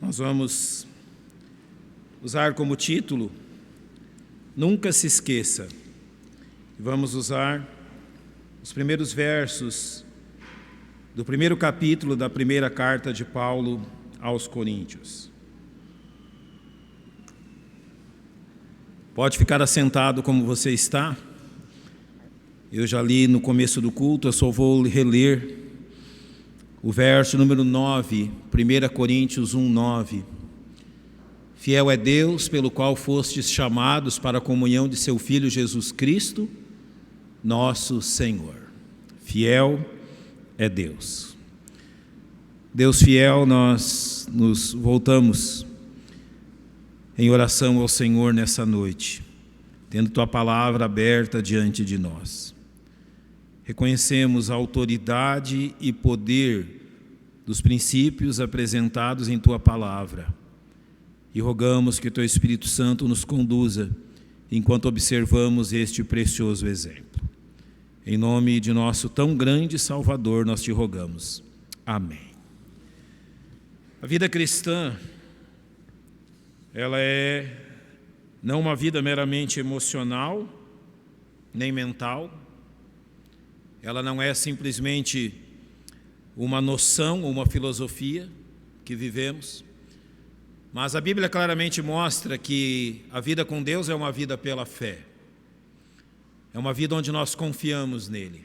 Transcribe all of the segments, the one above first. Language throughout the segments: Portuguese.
Nós vamos usar como título Nunca se esqueça. Vamos usar os primeiros versos do primeiro capítulo da primeira carta de Paulo aos Coríntios. Pode ficar assentado como você está. Eu já li no começo do culto, eu só vou reler o verso número 9, 1 Coríntios 1, 9. Fiel é Deus, pelo qual fostes chamados para a comunhão de seu Filho Jesus Cristo, nosso Senhor. Fiel é Deus. Deus fiel, nós nos voltamos em oração ao Senhor nessa noite, tendo Tua palavra aberta diante de nós. Reconhecemos a autoridade e poder dos princípios apresentados em Tua palavra e rogamos que Teu Espírito Santo nos conduza enquanto observamos este precioso exemplo. Em nome de nosso tão grande Salvador, nós Te rogamos. Amém. A vida cristã, ela é não uma vida meramente emocional, nem mental. Ela não é simplesmente uma noção ou uma filosofia que vivemos, mas a Bíblia claramente mostra que a vida com Deus é uma vida pela fé. É uma vida onde nós confiamos nele.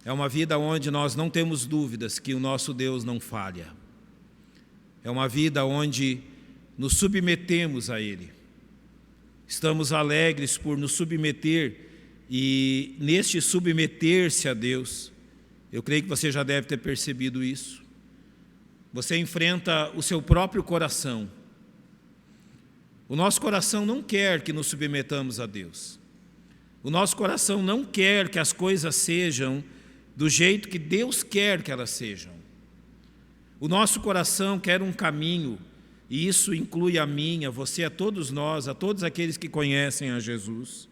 É uma vida onde nós não temos dúvidas que o nosso Deus não falha. É uma vida onde nos submetemos a ele. Estamos alegres por nos submeter. E neste submeter-se a Deus, eu creio que você já deve ter percebido isso. Você enfrenta o seu próprio coração. O nosso coração não quer que nos submetamos a Deus. O nosso coração não quer que as coisas sejam do jeito que Deus quer que elas sejam. O nosso coração quer um caminho, e isso inclui a mim, a você, a todos nós, a todos aqueles que conhecem a Jesus.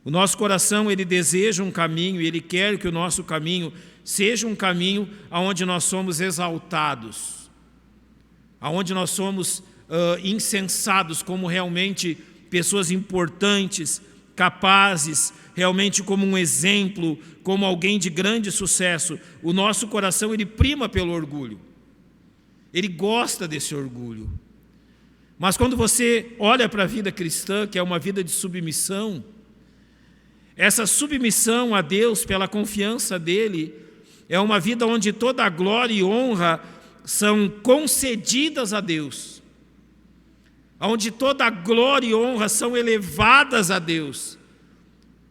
O nosso coração, ele deseja um caminho e ele quer que o nosso caminho seja um caminho onde nós somos exaltados, onde nós somos incensados como realmente pessoas importantes, capazes, realmente como um exemplo, como alguém de grande sucesso. O nosso coração, ele prima pelo orgulho, ele gosta desse orgulho. Mas quando você olha para a vida cristã, que é uma vida de submissão, essa submissão a Deus pela confiança dele é uma vida onde toda a glória e honra são concedidas a Deus, onde toda a glória e honra são elevadas a Deus,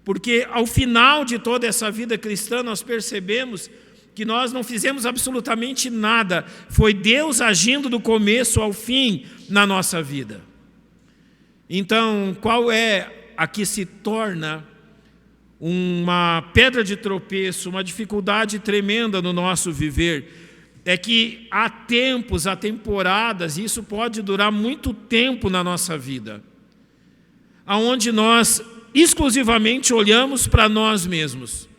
porque ao final de toda essa vida cristã nós percebemos que nós não fizemos absolutamente nada, foi Deus agindo do começo ao fim na nossa vida. Então, qual é a que se torna uma pedra de tropeço, uma dificuldade tremenda no nosso viver? É que há tempos, há temporadas, e isso pode durar muito tempo na nossa vida, aonde nós exclusivamente olhamos para nós mesmos,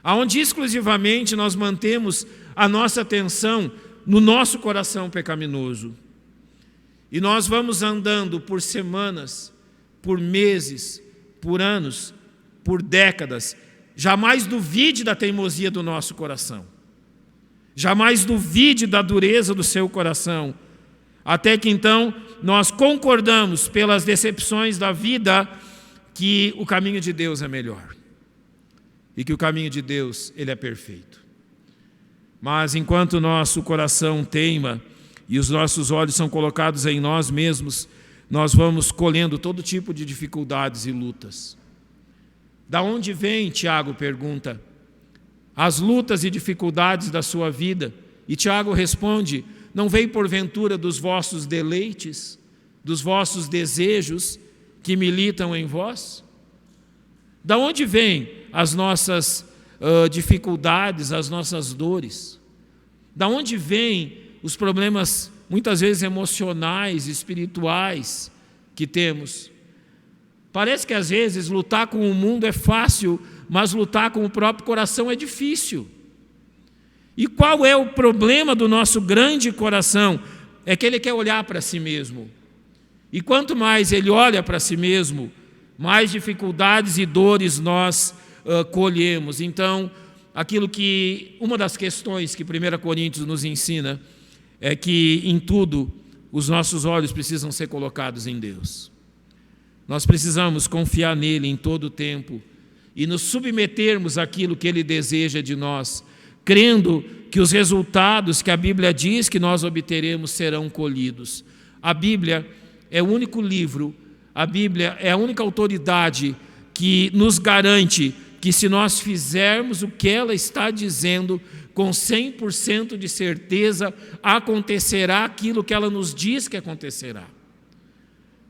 aonde exclusivamente nós mantemos a nossa atenção no nosso coração pecaminoso. E nós vamos andando por semanas, por meses, por anos, por décadas. Jamais duvide da teimosia do nosso coração. Jamais duvide da dureza do seu coração. Até que então nós concordamos pelas decepções da vida que o caminho de Deus é melhor. E que o caminho de Deus, ele é perfeito. Mas enquanto o nosso coração teima e os nossos olhos são colocados em nós mesmos, nós vamos colhendo todo tipo de dificuldades e lutas. Da onde vem, Tiago pergunta, as lutas e dificuldades da sua vida? E Tiago responde, não vem porventura dos vossos deleites, dos vossos desejos que militam em vós? Da onde vêm as nossas dificuldades, as nossas dores? Da onde vêm os problemas, muitas vezes emocionais, espirituais, que temos? Parece que às vezes lutar com o mundo é fácil, mas lutar com o próprio coração é difícil. E qual é o problema do nosso grande coração? é que ele quer olhar para si mesmo. E quanto mais ele olha para si mesmo, mais dificuldades e dores nós colhemos. Então, uma das questões que 1 Coríntios nos ensina é que em tudo os nossos olhos precisam ser colocados em Deus. Nós precisamos confiar nele em todo o tempo e nos submetermos àquilo que ele deseja de nós, crendo que os resultados que a Bíblia diz que nós obteremos serão colhidos. A Bíblia é o único livro, a Bíblia é a única autoridade que nos garante que se nós fizermos o que ela está dizendo, com 100% de certeza, acontecerá aquilo que ela nos diz que acontecerá.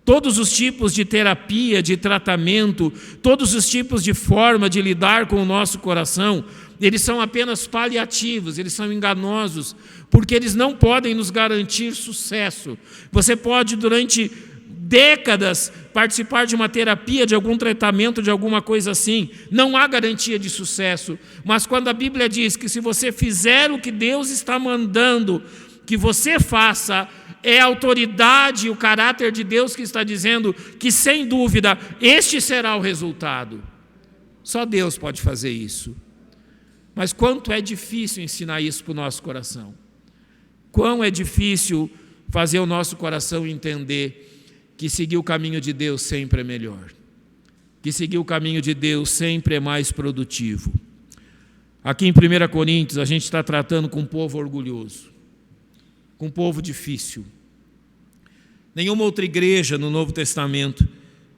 Todos os tipos de terapia, de tratamento, todos os tipos de forma de lidar com o nosso coração, eles são apenas paliativos, eles são enganosos, porque eles não podem nos garantir sucesso. Você pode, durante décadas, participar de uma terapia, de algum tratamento, de alguma coisa assim, não há garantia de sucesso. Mas quando a Bíblia diz que se você fizer o que Deus está mandando que você faça, é a autoridade, o caráter de Deus que está dizendo que, sem dúvida, este será o resultado. Só Deus pode fazer isso. Mas quanto é difícil ensinar isso para o nosso coração. Quão é difícil fazer o nosso coração entender que seguir o caminho de Deus sempre é melhor. Que seguir o caminho de Deus sempre é mais produtivo. Aqui em 1 Coríntios, a gente está tratando com um povo orgulhoso, com um povo difícil. Nenhuma outra igreja no Novo Testamento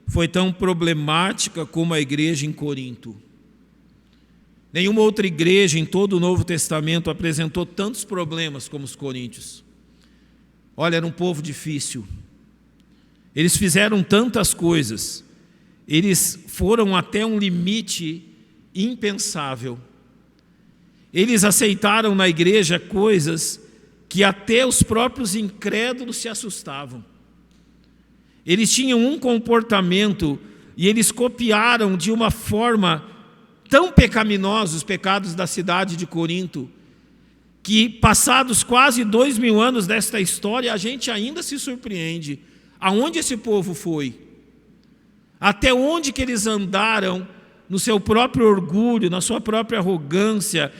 foi tão problemática como a igreja em Corinto. Nenhuma outra igreja em todo o Novo Testamento apresentou tantos problemas como os coríntios. Olha, era um povo difícil. Eles fizeram tantas coisas. Eles foram até um limite impensável. Eles aceitaram na igreja coisas que até os próprios incrédulos se assustavam. Eles tinham um comportamento e eles copiaram de uma forma tão pecaminosa os pecados da cidade de Corinto, que passados quase 2000 anos desta história, a gente ainda se surpreende. Aonde esse povo foi? Até onde que eles andaram no seu próprio orgulho, na sua própria arrogância,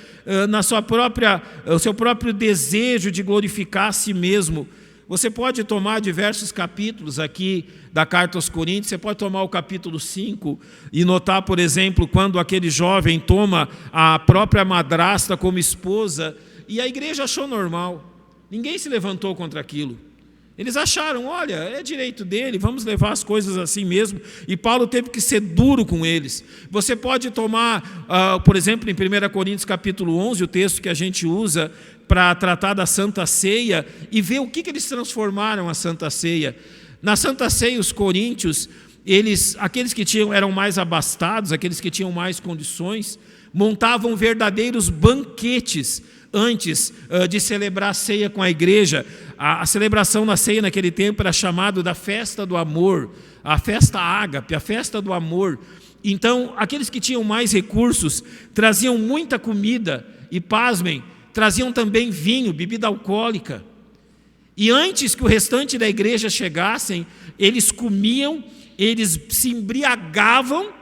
o seu próprio desejo de glorificar a si mesmo. Você pode tomar diversos capítulos aqui da carta aos Coríntios, você pode tomar o capítulo 5 e notar, por exemplo, quando aquele jovem toma a própria madrasta como esposa, e a igreja achou normal, ninguém se levantou contra aquilo. Eles acharam, olha, é direito dele, vamos levar as coisas assim mesmo. E Paulo teve que ser duro com eles. Você pode tomar, por exemplo, em 1 Coríntios capítulo 11, o texto que a gente usa para tratar da Santa Ceia, e ver o que eles transformaram a Santa Ceia. Na Santa Ceia, os coríntios, aqueles que eram mais abastados, aqueles que tinham mais condições, montavam verdadeiros banquetes antes de celebrar a ceia com a igreja. A celebração na ceia naquele tempo era chamada da festa do amor, a festa ágape, a festa do amor. Então, aqueles que tinham mais recursos traziam muita comida e, pasmem, traziam também vinho, bebida alcoólica. E antes que o restante da igreja chegassem, eles comiam, eles se embriagavam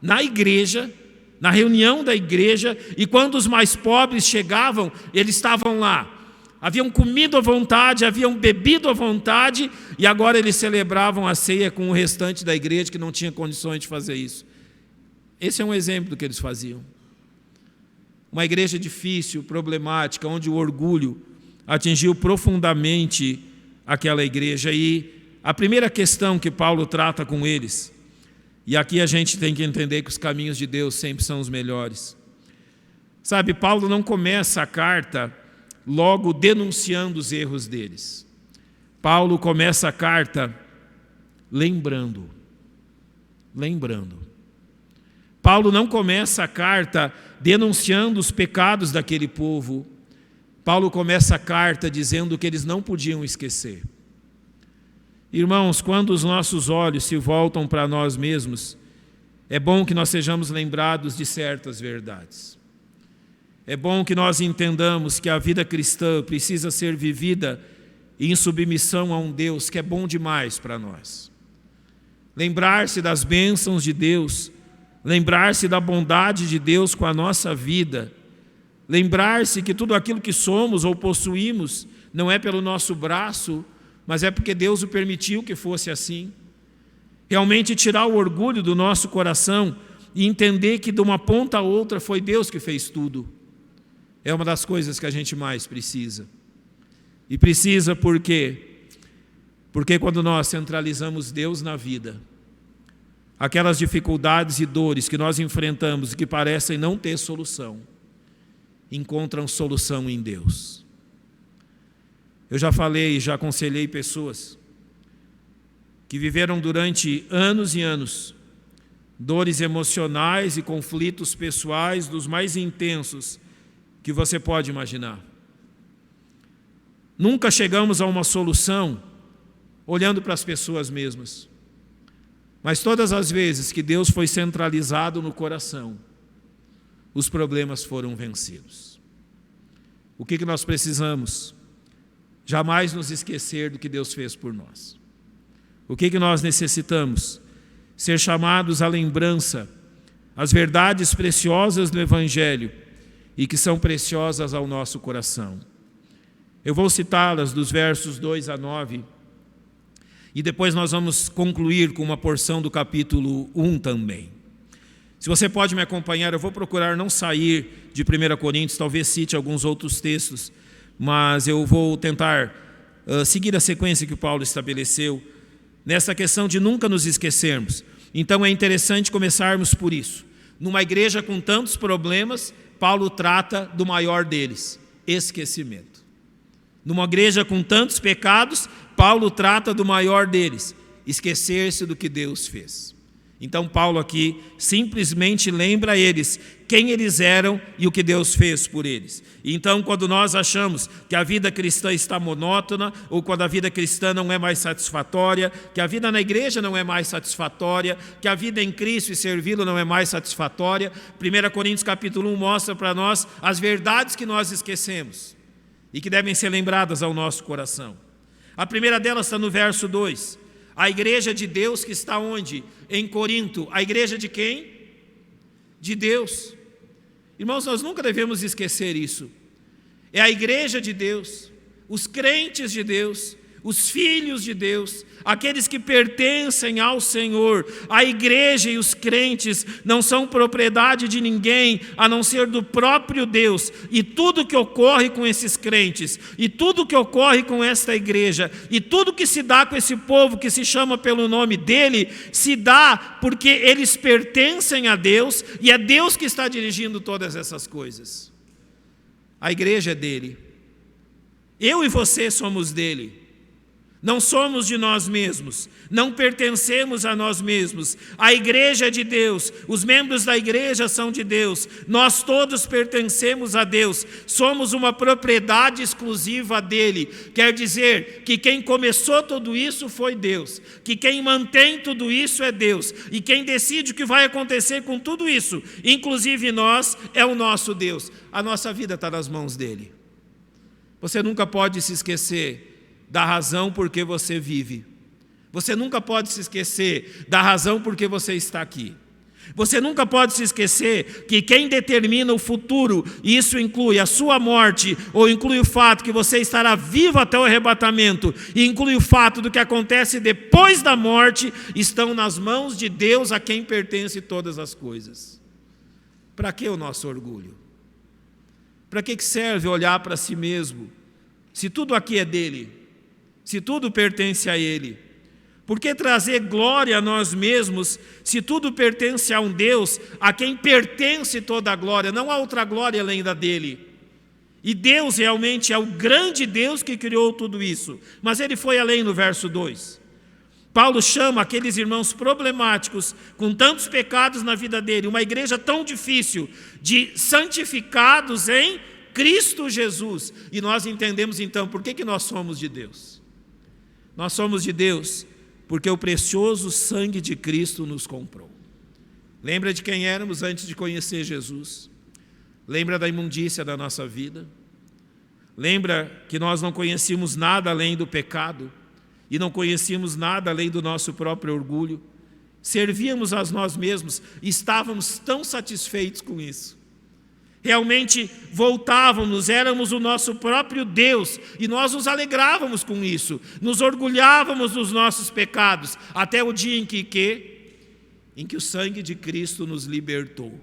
na igreja, na reunião da igreja, e quando os mais pobres chegavam, eles estavam lá. Haviam comido à vontade, haviam bebido à vontade, e agora eles celebravam a ceia com o restante da igreja que não tinha condições de fazer isso. Esse é um exemplo do que eles faziam. Uma igreja difícil, problemática, onde o orgulho atingiu profundamente aquela igreja. E a primeira questão que Paulo trata com eles, e aqui a gente tem que entender que os caminhos de Deus sempre são os melhores. Sabe, Paulo não começa a carta logo denunciando os erros deles. Paulo começa a carta lembrando. Paulo não começa a carta denunciando os pecados daquele povo. Paulo começa a carta dizendo que eles não podiam esquecer. Irmãos, quando os nossos olhos se voltam para nós mesmos, é bom que nós sejamos lembrados de certas verdades. É bom que nós entendamos que a vida cristã precisa ser vivida em submissão a um Deus que é bom demais para nós. Lembrar-se das bênçãos de Deus, lembrar-se da bondade de Deus com a nossa vida, lembrar-se que tudo aquilo que somos ou possuímos não é pelo nosso braço, mas é porque Deus o permitiu que fosse assim. Realmente tirar o orgulho do nosso coração e entender que de uma ponta a outra foi Deus que fez tudo. É uma das coisas que a gente mais precisa. E precisa por quê? Porque quando nós centralizamos Deus na vida, aquelas dificuldades e dores que nós enfrentamos e que parecem não ter solução, encontram solução em Deus. Eu já falei, já aconselhei pessoas que viveram durante anos e anos dores emocionais e conflitos pessoais dos mais intensos que você pode imaginar. Nunca chegamos a uma solução olhando para as pessoas mesmas. Mas todas as vezes que Deus foi centralizado no coração, os problemas foram vencidos. O que nós precisamos? Jamais nos esquecer do que Deus fez por nós. O que nós necessitamos? Ser chamados à lembrança, as verdades preciosas do Evangelho e que são preciosas ao nosso coração. Eu vou citá-las dos versos 2 a 9 e depois nós vamos concluir com uma porção do capítulo 1 também. Se você pode me acompanhar, eu vou procurar não sair de 1 Coríntios, talvez cite alguns outros textos, mas eu vou tentar seguir a sequência que Paulo estabeleceu nessa questão de nunca nos esquecermos. Então é interessante começarmos por isso. Numa igreja com tantos problemas, Paulo trata do maior deles, esquecimento. Numa igreja com tantos pecados, Paulo trata do maior deles, esquecer-se do que Deus fez. Então Paulo aqui simplesmente lembra a eles quem eles eram e o que Deus fez por eles. Então quando nós achamos que a vida cristã está monótona, ou quando a vida cristã não é mais satisfatória, que a vida na igreja não é mais satisfatória, que a vida em Cristo e servi-lo não é mais satisfatória, 1 Coríntios capítulo 1 mostra para nós as verdades que nós esquecemos e que devem ser lembradas ao nosso coração. A primeira delas está no verso 2. A igreja de Deus que está onde? Em Corinto. A igreja de quem? De Deus. Irmãos, nós nunca devemos esquecer isso. É a igreja de Deus, os crentes de Deus, os filhos de Deus, aqueles que pertencem ao Senhor. A igreja e os crentes não são propriedade de ninguém, a não ser do próprio Deus. E tudo que ocorre com esses crentes, e tudo que ocorre com esta igreja, e tudo que se dá com esse povo que se chama pelo nome dele, se dá porque eles pertencem a Deus, e é Deus que está dirigindo todas essas coisas. A igreja é dele. Eu e você somos dele. Não somos de nós mesmos, não pertencemos a nós mesmos. A igreja é de Deus, os membros da igreja são de Deus, nós todos pertencemos a Deus, somos uma propriedade exclusiva dele. Quer dizer que quem começou tudo isso foi Deus, que quem mantém tudo isso é Deus, e quem decide o que vai acontecer com tudo isso, inclusive nós, é o nosso Deus. A nossa vida está nas mãos dele. Você nunca pode se esquecer da razão por que você vive. Você nunca pode se esquecer da razão por que você está aqui. Você nunca pode se esquecer que quem determina o futuro, e isso inclui a sua morte, ou inclui o fato que você estará vivo até o arrebatamento, e inclui o fato do que acontece depois da morte, estão nas mãos de Deus, a quem pertence todas as coisas. Para que o nosso orgulho? Para que serve olhar para si mesmo, se tudo aqui é dele? Se tudo pertence a ele? Por que trazer glória a nós mesmos, se tudo pertence a um Deus a quem pertence toda a glória? Não há outra glória além da dele. E Deus realmente é o grande Deus que criou tudo isso. Mas ele foi além no verso 2. Paulo chama aqueles irmãos problemáticos, com tantos pecados na vida dele, uma igreja tão difícil, de santificados em Cristo Jesus. E nós entendemos então por que nós somos de Deus. Nós somos de Deus porque o precioso sangue de Cristo nos comprou. Lembra de quem éramos antes de conhecer Jesus? Lembra da imundícia da nossa vida? Lembra que nós não conhecíamos nada além do pecado e não conhecíamos nada além do nosso próprio orgulho. Servíamos a nós mesmos e estávamos tão satisfeitos com isso. Realmente voltávamos, éramos o nosso próprio Deus e nós nos alegrávamos com isso, nos orgulhávamos dos nossos pecados, até o dia em que o sangue de Cristo nos libertou.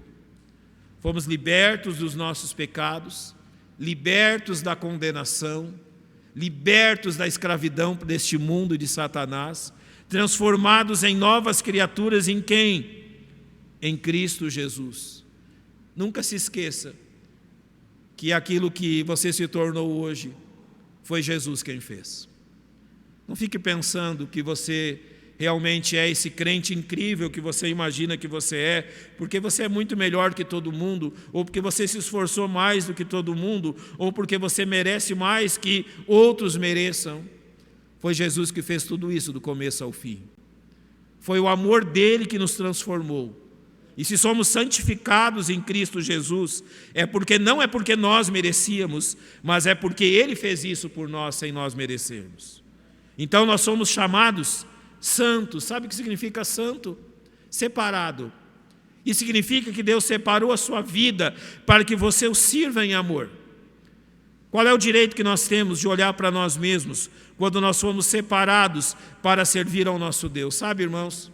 Fomos libertos dos nossos pecados, libertos da condenação, libertos da escravidão deste mundo e de Satanás, transformados em novas criaturas em quem? Em Cristo Jesus. Nunca se esqueça que aquilo que você se tornou hoje foi Jesus quem fez. Não fique pensando que você realmente é esse crente incrível que você imagina que você é, porque você é muito melhor que todo mundo, ou porque você se esforçou mais do que todo mundo, ou porque você merece mais que outros mereçam. Foi Jesus que fez tudo isso do começo ao fim. Foi o amor dele que nos transformou. E se somos santificados em Cristo Jesus, não é porque nós merecíamos, mas é porque Ele fez isso por nós sem nós merecermos. Então nós somos chamados santos. Sabe o que significa santo? Separado. E significa que Deus separou a sua vida para que você o sirva em amor. Qual é o direito que nós temos de olhar para nós mesmos quando nós fomos separados para servir ao nosso Deus? Sabe, irmãos?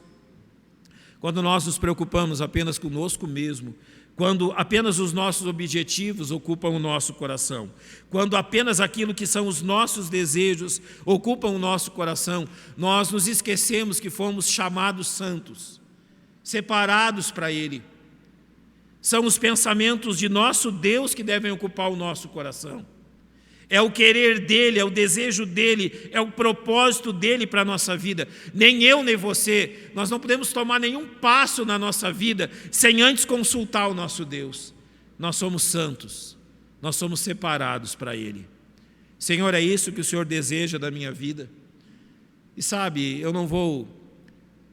Quando nós nos preocupamos apenas conosco mesmo, quando apenas os nossos objetivos ocupam o nosso coração, quando apenas aquilo que são os nossos desejos ocupam o nosso coração, nós nos esquecemos que fomos chamados santos, separados para Ele. São os pensamentos de nosso Deus que devem ocupar o nosso coração. É o querer dEle, é o desejo dEle, é o propósito dEle para a nossa vida. Nem eu, nem você, nós não podemos tomar nenhum passo na nossa vida sem antes consultar o nosso Deus. Nós somos santos, nós somos separados para Ele. Senhor, é isso que o Senhor deseja da minha vida? E sabe, eu não vou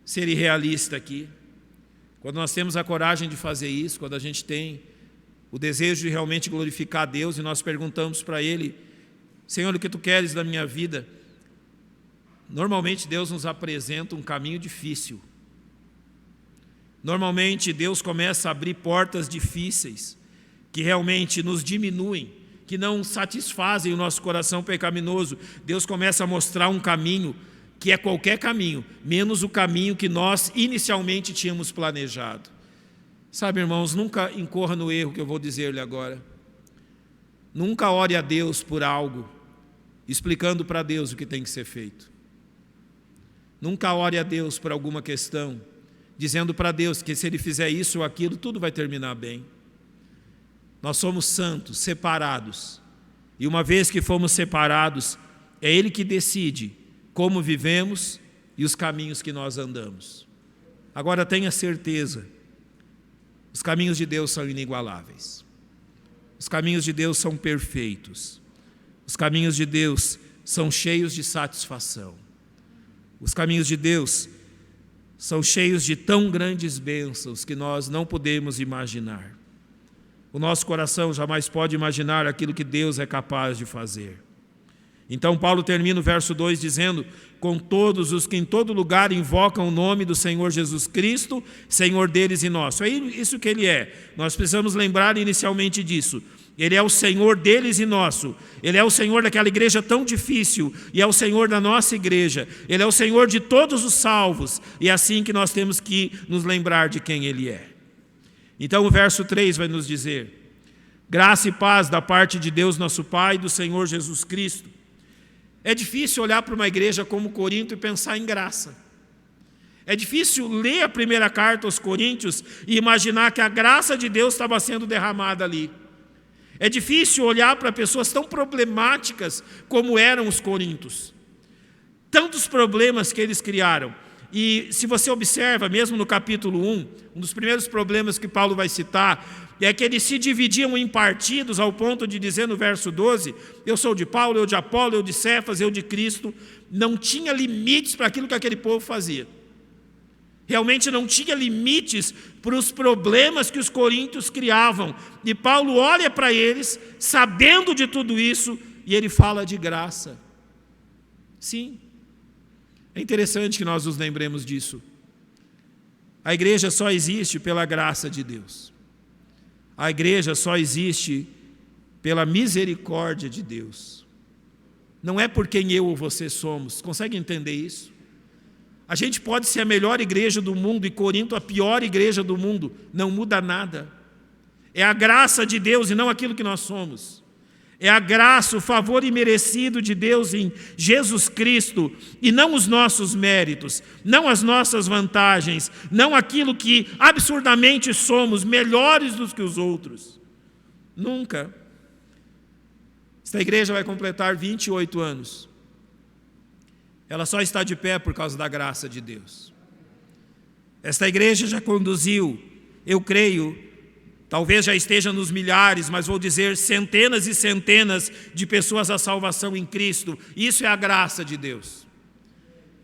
ser irrealista aqui. Quando nós temos a coragem de fazer isso, quando a gente tem o desejo de realmente glorificar a Deus, e nós perguntamos para Ele: Senhor, o que Tu queres da minha vida? Normalmente Deus nos apresenta um caminho difícil. Normalmente Deus começa a abrir portas difíceis, que realmente nos diminuem, que não satisfazem o nosso coração pecaminoso. Deus começa a mostrar um caminho que é qualquer caminho, menos o caminho que nós inicialmente tínhamos planejado. Sabe, irmãos, nunca incorra no erro que eu vou dizer-lhe agora. Nunca ore a Deus por algo, explicando para Deus o que tem que ser feito. Nunca ore a Deus por alguma questão, dizendo para Deus que se Ele fizer isso ou aquilo, tudo vai terminar bem. Nós somos santos, separados. E uma vez que fomos separados, é Ele que decide como vivemos e os caminhos que nós andamos. Agora tenha certeza, os caminhos de Deus são inigualáveis. Os caminhos de Deus são perfeitos. Os caminhos de Deus são cheios de satisfação. Os caminhos de Deus são cheios de tão grandes bênçãos que nós não podemos imaginar. O nosso coração jamais pode imaginar aquilo que Deus é capaz de fazer. Então Paulo termina o verso 2 dizendo: com todos os que em todo lugar invocam o nome do Senhor Jesus Cristo, Senhor deles e nosso. É isso que Ele é. Nós precisamos lembrar inicialmente disso. Ele é o Senhor deles e nosso. Ele é o Senhor daquela igreja tão difícil e é o Senhor da nossa igreja. Ele é o Senhor de todos os salvos. E é assim que nós temos que nos lembrar de quem Ele é. Então o verso 3 vai nos dizer: graça e paz da parte de Deus nosso Pai e do Senhor Jesus Cristo. É difícil olhar para uma igreja como Corinto e pensar em graça. É difícil ler a primeira carta aos Coríntios e imaginar que a graça de Deus estava sendo derramada ali. É difícil olhar para pessoas tão problemáticas como eram os coríntios. Tantos problemas que eles criaram. E se você observa, mesmo no capítulo 1, um dos primeiros problemas que Paulo vai citar é que eles se dividiam em partidos ao ponto de dizer no verso 12: eu sou de Paulo, eu de Apolo, eu de Cefas, eu de Cristo. Não tinha limites para aquilo que aquele povo fazia. Realmente não tinha limites para os problemas que os coríntios criavam. E Paulo olha para eles, sabendo de tudo isso, e ele fala de graça. Sim, é interessante que nós nos lembremos disso. A igreja só existe pela graça de Deus. A igreja só existe pela misericórdia de Deus. Não é por quem eu ou você somos. Consegue entender isso? A gente pode ser a melhor igreja do mundo e Corinto a pior igreja do mundo. Não muda nada. É a graça de Deus e não aquilo que nós somos. É a graça, o favor imerecido de Deus em Jesus Cristo e não os nossos méritos, não as nossas vantagens, não aquilo que absurdamente somos, melhores do que os outros. Nunca. Esta igreja vai completar 28 anos. Ela só está de pé por causa da graça de Deus. Esta igreja já conduziu, eu creio, talvez já esteja nos milhares, mas vou dizer centenas e centenas de pessoas à salvação em Cristo. Isso é a graça de Deus.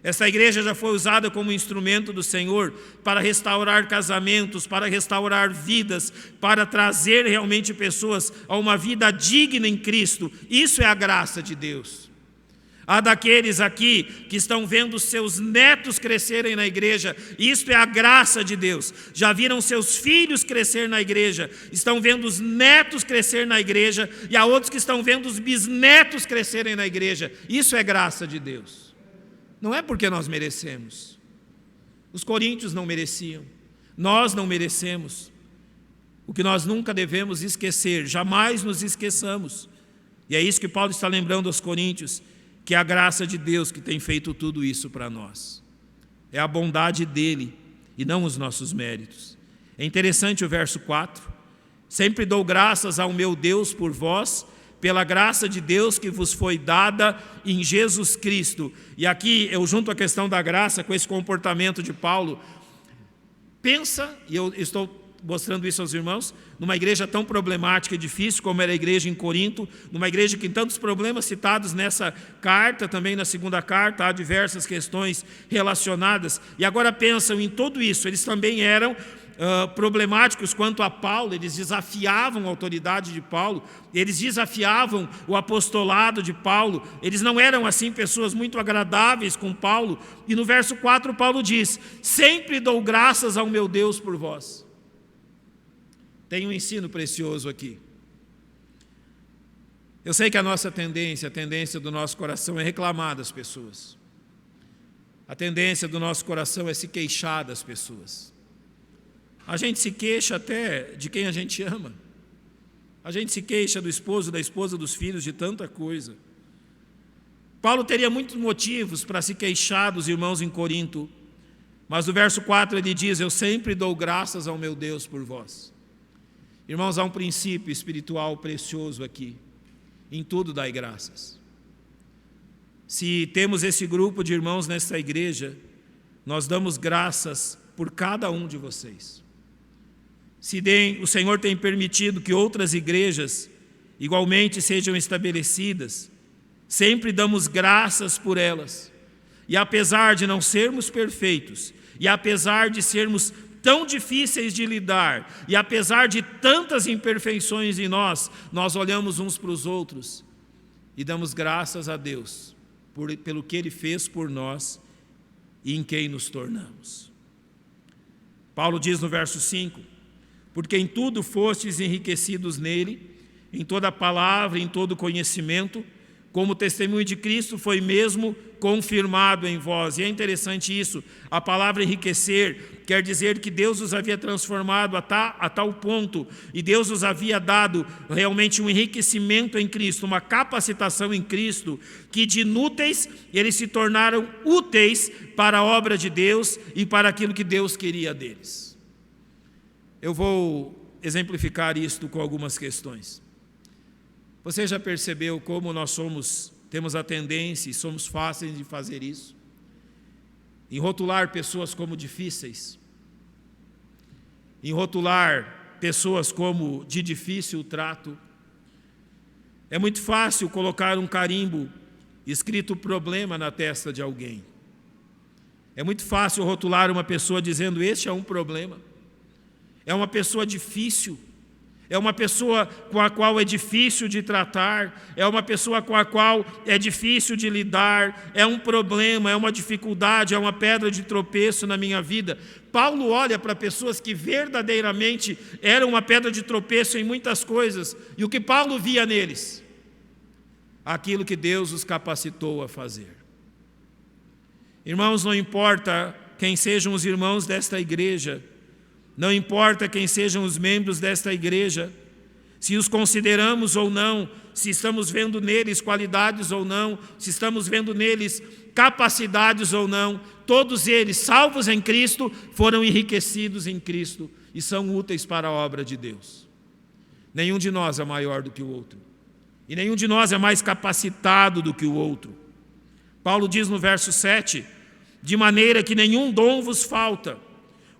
Esta igreja já foi usada como instrumento do Senhor para restaurar casamentos, para restaurar vidas, para trazer realmente pessoas a uma vida digna em Cristo. Isso é a graça de Deus. Há daqueles aqui que estão vendo seus netos crescerem na igreja, isto é a graça de Deus. Já viram seus filhos crescer na igreja, estão vendo os netos crescer na igreja, e há outros que estão vendo os bisnetos crescerem na igreja. Isso é graça de Deus. Não é porque nós merecemos. Os coríntios não mereciam, nós não merecemos. O que nós nunca devemos esquecer, jamais nos esqueçamos. E é isso que Paulo está lembrando aos coríntios, que é a graça de Deus que tem feito tudo isso para nós. É a bondade dele e não os nossos méritos. É interessante o verso 4. Sempre dou graças ao meu Deus por vós, pela graça de Deus que vos foi dada em Jesus Cristo. E aqui eu junto a questão da graça com esse comportamento de Paulo. Pensa, e eu estou mostrando isso aos irmãos, numa igreja tão problemática e difícil como era a igreja em Corinto, numa igreja que tem tantos problemas citados nessa carta, também na segunda carta, há diversas questões relacionadas, e agora pensam em tudo isso, eles também eram problemáticos quanto a Paulo, eles desafiavam a autoridade de Paulo, eles desafiavam o apostolado de Paulo, eles não eram assim pessoas muito agradáveis com Paulo, e no verso 4 Paulo diz: sempre dou graças ao meu Deus por vós. Tem um ensino precioso aqui. Eu sei que a nossa tendência, a tendência do nosso coração é reclamar das pessoas. A tendência do nosso coração é se queixar das pessoas. A gente se queixa até de quem a gente ama. A gente se queixa do esposo, da esposa, dos filhos, de tanta coisa. Paulo teria muitos motivos para se queixar dos irmãos em Corinto, mas no verso 4 ele diz: eu sempre dou graças ao meu Deus por vós. Irmãos, há um princípio espiritual precioso aqui. Em tudo dai graças. Se temos esse grupo de irmãos nesta igreja, nós damos graças por cada um de vocês. O Senhor tem permitido que outras igrejas igualmente sejam estabelecidas, sempre damos graças por elas. E apesar de não sermos perfeitos, e apesar de sermos tão difíceis de lidar, e apesar de tantas imperfeições em nós, nós olhamos uns para os outros e damos graças a Deus pelo que Ele fez por nós e em quem nos tornamos. Paulo diz no verso 5: porque em tudo fostes enriquecidos nele, em toda palavra, em todo conhecimento, como o testemunho de Cristo foi mesmo confirmado em vós. E é interessante isso, a palavra enriquecer quer dizer que Deus os havia transformado a tal ponto, e Deus os havia dado realmente um enriquecimento em Cristo, uma capacitação em Cristo, que de inúteis eles se tornaram úteis para a obra de Deus e para aquilo que Deus queria deles. Eu vou exemplificar isto com algumas questões. Você já percebeu como nós temos a tendência, e somos fáceis de fazer isso, em rotular pessoas como difíceis, em rotular pessoas como de difícil trato? É muito fácil colocar um carimbo escrito problema na testa de alguém. É muito fácil rotular uma pessoa dizendo: este é um problema, é uma pessoa difícil, é uma pessoa com a qual é difícil de tratar, é uma pessoa com a qual é difícil de lidar, é um problema, é uma dificuldade, é uma pedra de tropeço na minha vida. Paulo olha para pessoas que verdadeiramente eram uma pedra de tropeço em muitas coisas, e o que Paulo via neles? Aquilo que Deus os capacitou a fazer. Irmãos, não importa quem sejam os irmãos desta igreja, não importa quem sejam os membros desta igreja, se os consideramos ou não, se estamos vendo neles qualidades ou não, se estamos vendo neles capacidades ou não, todos eles, salvos em Cristo, foram enriquecidos em Cristo e são úteis para a obra de Deus. Nenhum de nós é maior do que o outro, e nenhum de nós é mais capacitado do que o outro. Paulo diz no verso 7, de maneira que nenhum dom vos falta.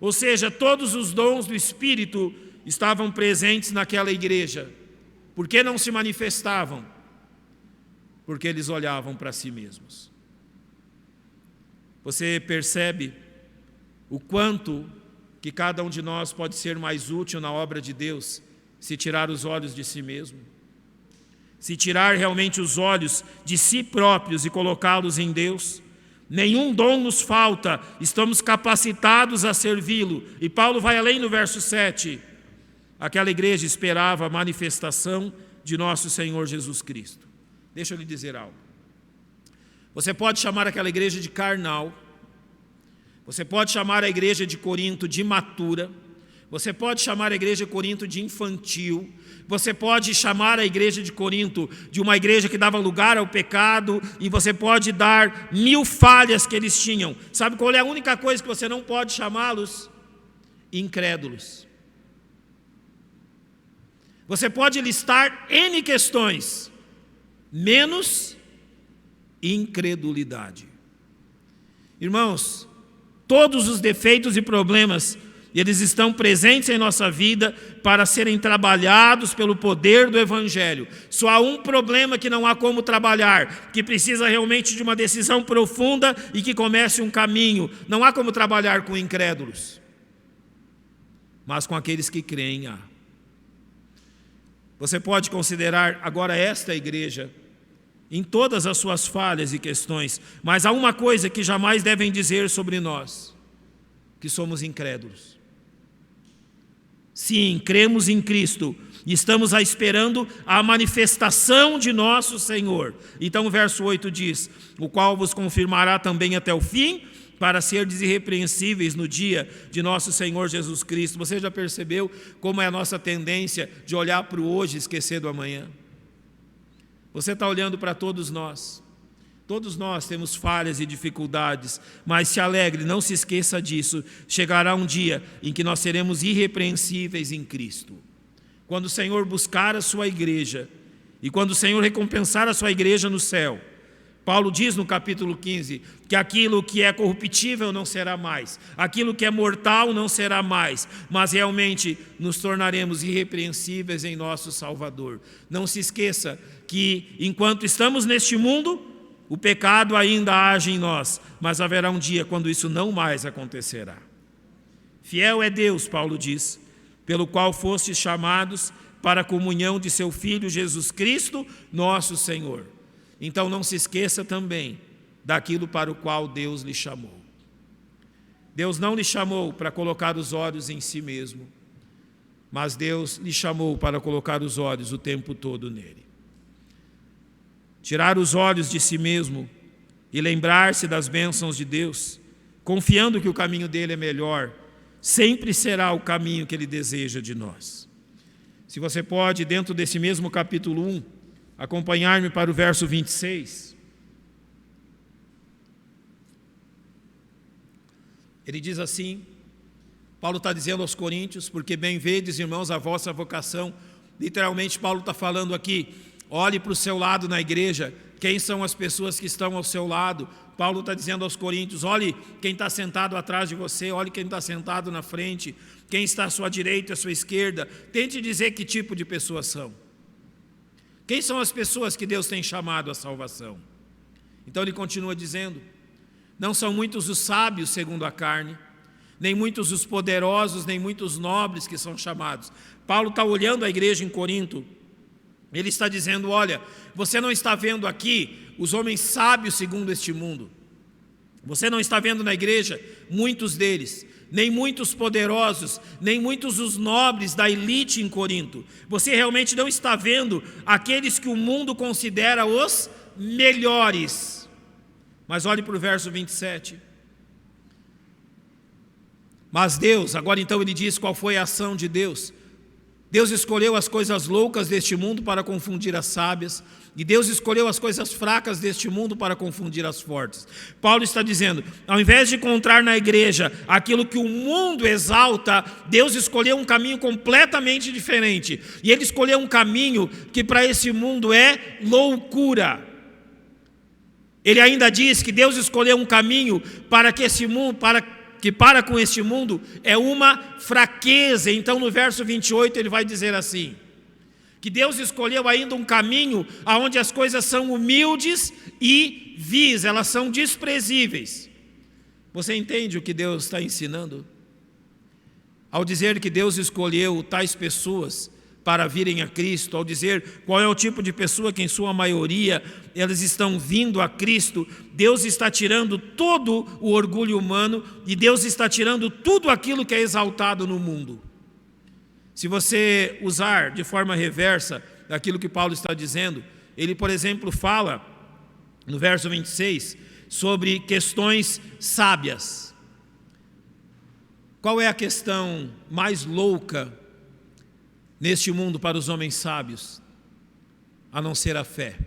Ou seja, todos os dons do Espírito estavam presentes naquela igreja. Por que não se manifestavam? Porque eles olhavam para si mesmos. Você percebe o quanto que cada um de nós pode ser mais útil na obra de Deus se tirar os olhos de si mesmo? Se tirar realmente os olhos de si próprios e colocá-los em Deus? Nenhum dom nos falta, estamos capacitados a servi-lo. E Paulo vai além no verso 7. Aquela igreja esperava a manifestação de nosso Senhor Jesus Cristo. Deixa eu lhe dizer algo. Você pode chamar aquela igreja de carnal, você pode chamar a igreja de Corinto de imatura, você pode chamar a igreja de Corinto de infantil, você pode chamar a igreja de Corinto de uma igreja que dava lugar ao pecado, e você pode dar 1000 falhas que eles tinham. Sabe qual é a única coisa que você não pode chamá-los? Incrédulos. Você pode listar N questões, menos incredulidade. Irmãos, todos os defeitos e problemas, eles estão presentes em nossa vida para serem trabalhados pelo poder do Evangelho. Só há um problema que não há como trabalhar, que precisa realmente de uma decisão profunda e que comece um caminho. Não há como trabalhar com incrédulos, mas com aqueles que creem há. Você pode considerar agora esta igreja em todas as suas falhas e questões, mas há uma coisa que jamais devem dizer sobre nós, que somos incrédulos. Sim, cremos em Cristo e estamos esperando a manifestação de nosso Senhor. Então o verso 8 diz, o qual vos confirmará também até o fim, para serdes irrepreensíveis no dia de nosso Senhor Jesus Cristo. Você já percebeu como é a nossa tendência de olhar para o hoje e esquecer do amanhã? Você está olhando para todos nós. Todos nós temos falhas e dificuldades, mas se alegre, não se esqueça disso. Chegará um dia em que nós seremos irrepreensíveis em Cristo. Quando o Senhor buscar a sua igreja e quando o Senhor recompensar a sua igreja no céu, Paulo diz no capítulo 15 que aquilo que é corruptível não será mais, aquilo que é mortal não será mais, mas realmente nos tornaremos irrepreensíveis em nosso Salvador. Não se esqueça que enquanto estamos neste mundo, o pecado ainda age em nós, mas haverá um dia quando isso não mais acontecerá. Fiel é Deus, Paulo diz, pelo qual fostes chamados para a comunhão de seu Filho Jesus Cristo, nosso Senhor. Então não se esqueça também daquilo para o qual Deus lhe chamou. Deus não lhe chamou para colocar os olhos em si mesmo, mas Deus lhe chamou para colocar os olhos o tempo todo nele. Tirar os olhos de si mesmo e lembrar-se das bênçãos de Deus, confiando que o caminho dele é melhor, sempre será o caminho que ele deseja de nós. Se você pode, dentro desse mesmo capítulo 1, acompanhar-me para o verso 26. Ele diz assim, Paulo está dizendo aos coríntios, porque bem vedes, irmãos, a vossa vocação. Literalmente Paulo está falando aqui, olhe para o seu lado na igreja, quem são as pessoas que estão ao seu lado. Paulo está dizendo aos coríntios, olhe quem está sentado atrás de você, olhe quem está sentado na frente, quem está à sua direita e à sua esquerda. Tente dizer que tipo de pessoas são. Quem são as pessoas que Deus tem chamado à salvação? Então ele continua dizendo, não são muitos os sábios segundo a carne, nem muitos os poderosos, nem muitos nobres que são chamados. Paulo está olhando a igreja em Corinto, ele está dizendo: olha, você não está vendo aqui os homens sábios segundo este mundo, você não está vendo na igreja muitos deles, nem muitos poderosos, nem muitos os nobres da elite em Corinto. Você realmente não está vendo aqueles que o mundo considera os melhores. Mas olhe para o verso 27. Mas Deus, agora então ele diz qual foi a ação de Deus. Deus escolheu as coisas loucas deste mundo para confundir as sábias, e Deus escolheu as coisas fracas deste mundo para confundir as fortes. Paulo está dizendo, ao invés de encontrar na igreja aquilo que o mundo exalta, Deus escolheu um caminho completamente diferente. E ele escolheu um caminho que para esse mundo é loucura. Ele ainda diz que Deus escolheu um caminho para que esse mundo, para com este mundo é uma fraqueza. Então no verso 28 ele vai dizer assim, que Deus escolheu ainda um caminho onde as coisas são humildes e vis, elas são desprezíveis. Você entende o que Deus está ensinando? Ao dizer que Deus escolheu tais pessoas para virem a Cristo, ao dizer qual é o tipo de pessoa que em sua maioria elas estão vindo a Cristo, Deus está tirando todo o orgulho humano e Deus está tirando tudo aquilo que é exaltado no mundo. Se você usar de forma reversa aquilo que Paulo está dizendo, ele, por exemplo, fala no verso 26 sobre questões sábias. Qual é a questão mais louca neste mundo para os homens sábios, a não ser a fé?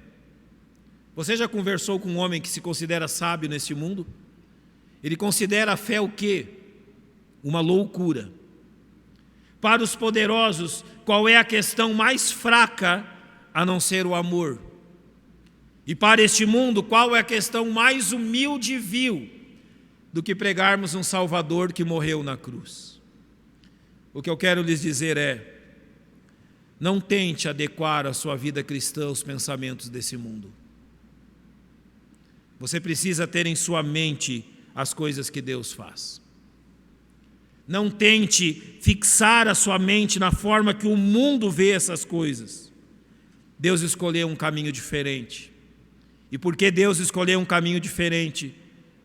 Você já conversou com um homem que se considera sábio neste mundo? Ele considera a fé o quê? Uma loucura. Para os poderosos, qual é a questão mais fraca, a não ser o amor? E para este mundo, qual é a questão mais humilde e vil do que pregarmos um Salvador que morreu na cruz? O que eu quero lhes dizer é, não tente adequar a sua vida cristã aos pensamentos desse mundo. Você precisa ter em sua mente as coisas que Deus faz. Não tente fixar a sua mente na forma que o mundo vê essas coisas. Deus escolheu um caminho diferente. E porque Deus escolheu um caminho diferente,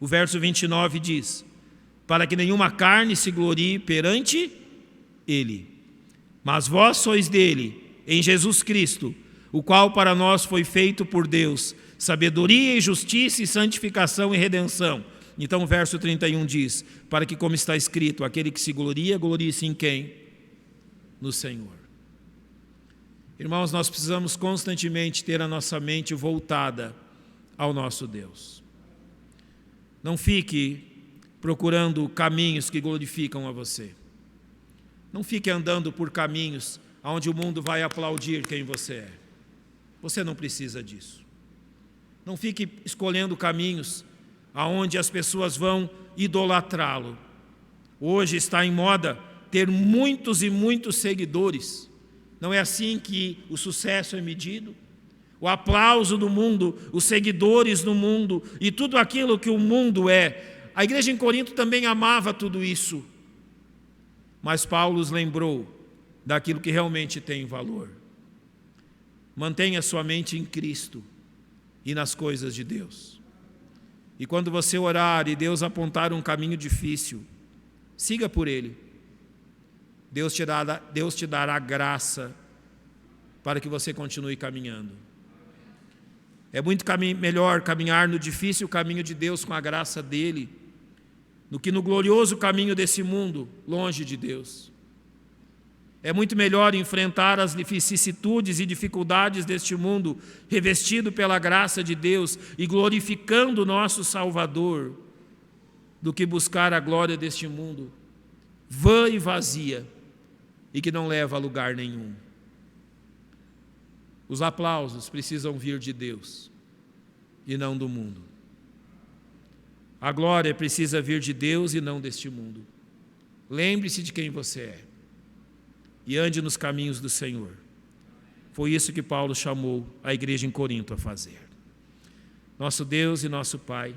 o verso 29 diz, para que nenhuma carne se glorie perante Ele. Mas vós sois dele, em Jesus Cristo, o qual para nós foi feito por Deus, sabedoria e justiça e santificação e redenção. Então o verso 31 diz, para que como está escrito, aquele que se gloria, glorie-se em quem? No Senhor. Irmãos, nós precisamos constantemente ter a nossa mente voltada ao nosso Deus. Não fique procurando caminhos que glorificam a você. Não fique andando por caminhos onde o mundo vai aplaudir quem você é. Você não precisa disso. Não fique escolhendo caminhos onde as pessoas vão idolatrá-lo. Hoje está em moda ter muitos e muitos seguidores. Não é assim que o sucesso é medido? O aplauso do mundo, os seguidores do mundo e tudo aquilo que o mundo é. A igreja em Corinto também amava tudo isso. Mas Paulo os lembrou daquilo que realmente tem valor. Mantenha sua mente em Cristo e nas coisas de Deus. E quando você orar e Deus apontar um caminho difícil, siga por ele. Deus te dará graça para que você continue caminhando. É muito melhor caminhar no difícil caminho de Deus com a graça dele, do que no glorioso caminho desse mundo, longe de Deus. É muito melhor enfrentar as vicissitudes e dificuldades deste mundo, revestido pela graça de Deus e glorificando o nosso Salvador, do que buscar a glória deste mundo, vã e vazia, e que não leva a lugar nenhum. Os aplausos precisam vir de Deus e não do mundo. A glória precisa vir de Deus e não deste mundo. Lembre-se de quem você é e ande nos caminhos do Senhor. Foi isso que Paulo chamou a igreja em Corinto a fazer. Nosso Deus e nosso Pai,